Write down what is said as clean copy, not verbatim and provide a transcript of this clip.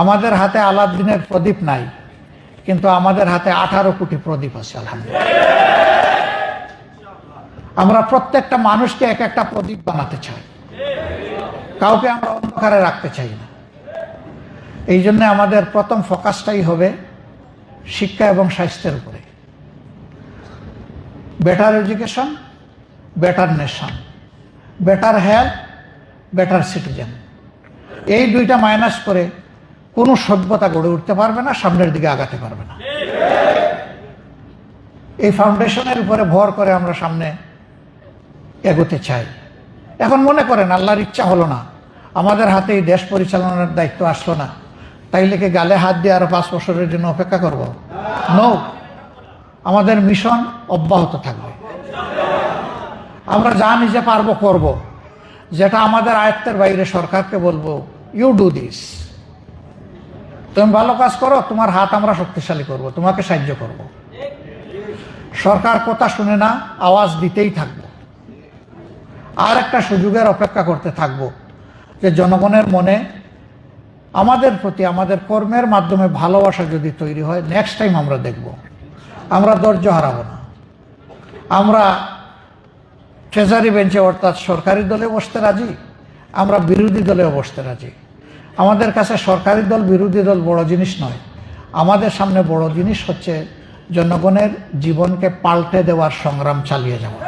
আমাদের হাতে আলাদিনের প্রদীপ নাই, কিন্তু আমাদের হাতে 18 কোটি প্রদীপ আছে আলহামদুলিল্লাহ। আমরা প্রত্যেকটা মানুষকে এক একটা প্রদীপ বানাতে চাই, কাউকে আমরা অন্ধকারে রাখতে চাই না। এই জন্য আমাদের প্রথম ফোকাসটাই হবে শিক্ষা এবং স্বাস্থ্যের উপরে। Better education, better nation, better health, better citizen. এই দুইটা মাইনাস করে কোনো সভ্যতা গড়ে উঠতে পারবে না, সামনের দিকে আগাতে পারবে না। এই ফাউন্ডেশনের উপরে ভর করে আমরা সামনে এগোতে চাই। এখন মনে করেন আল্লাহর ইচ্ছা হলো না, আমাদের হাতে এই দেশ পরিচালনার দায়িত্ব আসলো না, তাইলে কি গালে হাত দিয়ে আরো 5 বছরের জন্য অপেক্ষা করব? নো, আমাদের মিশন অব্যাহত থাকবে। আমরা যা নিজে পারবো করব, যেটা আমাদের আয়ত্তের বাইরে সরকারকে বলবো ইউ ডু দিস, তুমি ভালো কাজ করো, তোমার হাত আমরা শক্তিশালী করব, তোমাকে সাহায্য করব। সরকার কথা শুনে না, আওয়াজ দিতেই থাকবো। আর একটা সুযোগের অপেক্ষা করতে থাকবো, যে জনগণের মনে আমাদের প্রতি আমাদের কর্মের মাধ্যমে ভালোবাসা যদি তৈরি হয়, নেক্সট টাইম আমরা দেখব। আমরা ধৈর্য হারাবো না। আমরা ট্রেজারি বেঞ্চে অর্থাৎ সরকারি দলে বসতে রাজি, আমরা বিরোধী দলেও বসতে রাজি। আমাদের কাছে সরকারি দল বিরোধী দল বড় জিনিস নয়, আমাদের সামনে বড় জিনিস হচ্ছে জনগণের জীবনকে পাল্টে দেওয়ার সংগ্রাম চালিয়ে যাওয়া।